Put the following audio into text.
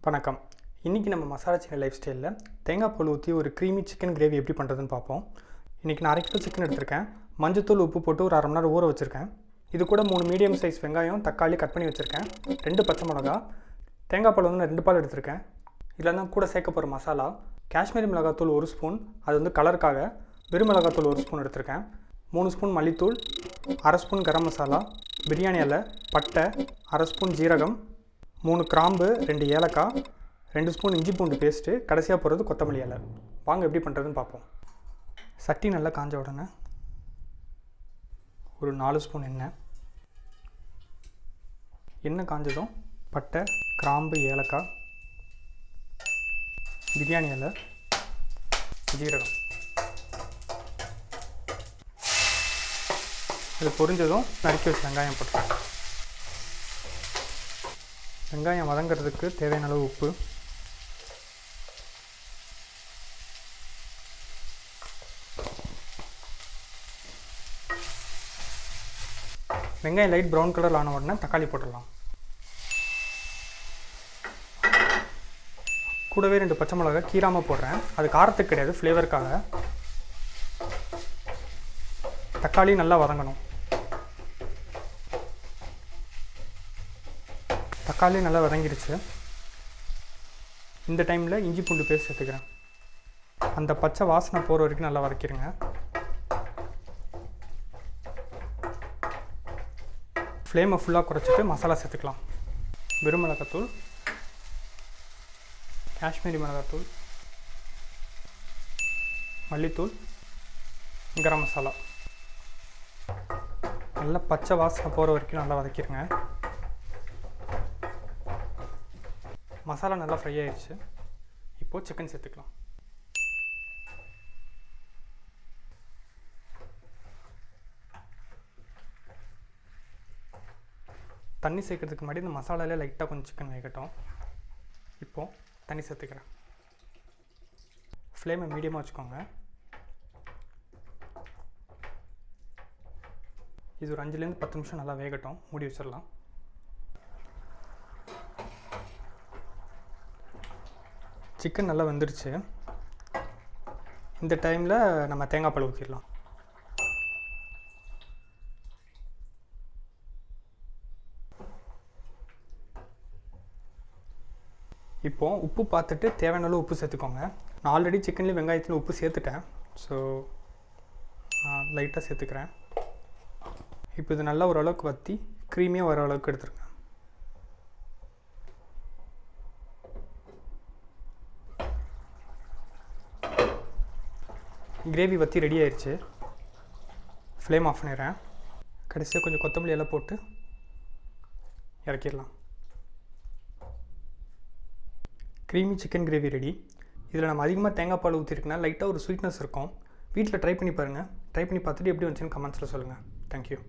வணக்கம். இன்றைக்கி நம்ம மசாலா சிக்கன் லைஃப் ஸ்டைலில் தேங்காய் பால் ஊற்றி ஒரு க்ரீமி சிக்கன் கிரேவி எப்படி பண்ணுறதுன்னு பார்ப்போம். இன்றைக்கி நான் 1/2 கிலோ சிக்கன் எடுத்திருக்கேன். மஞ்சத்தூள் உப்பு போட்டு ஒரு 1/2 மணி நேரம் ஊற வச்சுருக்கேன். இது கூட 3 மீடியம் சைஸ் வெங்காயம், தக்காளி கட் பண்ணி வச்சுருக்கேன். 2 பச்சை மிளகா, தேங்காய் பால் வந்து நான் 2 பால் எடுத்திருக்கேன். இதில் தான் கூட சேர்க்க போகிற மசாலா காஷ்மீரி மிளகாத்தூள் 1 ஸ்பூன், அது வந்து கலருக்காக. வெறும் மிளகாத்தூள் 1 ஸ்பூன் எடுத்திருக்கேன். 3 ஸ்பூன் மல்லித்தூள், 1/2 ஸ்பூன் கரம் மசாலா, பிரியாணி இலை, பட்டை, 1/2 ஸ்பூன் ஜீரகம், 3 கிராம்பு, 2 ஏலக்காய், 2 ஸ்பூன் இஞ்சி பூண்டு பேஸ்ட்டு, கடைசியாக போடுறது கொத்தமல்லி இலை. வாங்க எப்படி பண்ணுறதுன்னு பார்ப்போம். சட்டி நல்லா காஞ்ச உடனே ஒரு 4 ஸ்பூன் எண்ணெய் காஞ்சதும் பட்டை, கிராம்பு, ஏலக்காய், பிரியாணி இலை, ஜீரகம். இது பொரிஞ்சதும் நறுக்கி வச்சு வெங்காயம் போட்டுருக்கேன். வெங்காயம் வதங்கிறதுக்கு தேவையான அளவு உப்பு, வெங்காயம் லைட் ப்ரௌன் கலர் ஆன உடனே தக்காளி போட்டுடலாம். கூடவே 2 பச்சை மிளகா கீராமல் போடுறேன். அது காரத்துக்கு கிடையாது, ஃப்ளேவருக்காக. தக்காளி நல்லா வதங்கணும். தக்காளி நல்லா வதங்கிடுச்சு. இந்த டைமில் இஞ்சி பூண்டு பேஸ்ட் சேர்த்துக்கிறேன். அந்த பச்சை வாசனை போகிற வரைக்கும் நல்லா வதக்கிடுங்க. ஃப்ளேமை ஃபுல்லாக குறைச்சிட்டு மசாலா சேர்த்துக்கலாம். வெறும் மிளகாத்தூள், காஷ்மீரி மிளகாத்தூள், மல்லித்தூள், கரம் மசாலா. நல்லா பச்சை வாசனை போகிற வரைக்கும் நல்லா வதக்கிடுங்க. மசாலா நல்லா ஃப்ரை ஆயிடுச்சு. இப்போது சிக்கன் சேர்த்துக்கலாம். தண்ணி சேர்க்கறதுக்கு முன்னாடி இந்த மசாலாலே லைட்டாக கொஞ்சம் சிக்கன் வேகட்டும். இப்போது தண்ணி சேர்த்துக்கிறேன். ஃப்ளேமை மீடியமாக வச்சுக்கோங்க. இது ஒரு 5லேருந்து 10 நிமிஷம் நல்லா வேகட்டும். மூடி வச்சிடலாம். சிக்கன் நல்லா வெந்துருச்சு. இந்த டைமில் நம்ம தேங்காய் பால் ஊற்றிடலாம். இப்போது உப்பு பார்த்துட்டு தேவையான அளவு உப்பு சேர்த்துக்கோங்க. நான் ஆல்ரெடி சிக்கன்லேயும் வெங்காயத்தில் உப்பு சேர்த்துட்டேன். ஸோ நான் லைட்டாக சேர்த்துக்கிறேன். இப்போ இது நல்லா ஓரளவுக்கு வற்றி க்ரீமியாக வர அளவுக்கு எடுத்துருங்க. கிரேவி வற்றி ரெடி ஆயிடுச்சு. ஃப்ளேம் ஆஃப் பண்ணிடுறேன். கடைசியாக கொஞ்சம் கொத்தமல்லி எல்லாம் போட்டு இறக்கிடலாம். Creamy chicken gravy ready. இதில் நம்ம அதிகமாக தேங்காய் பால் ஊற்றிருக்கனால லைட்டாக ஒரு ஸ்வீட்னஸ் இருக்கும். வீட்டில் ட்ரை பண்ணி பாருங்கள். ட்ரை பண்ணி பார்த்துட்டு எப்படி வந்துச்சுன்னு கமெண்ட்ஸில் சொல்லுங்கள். தேங்க்யூ.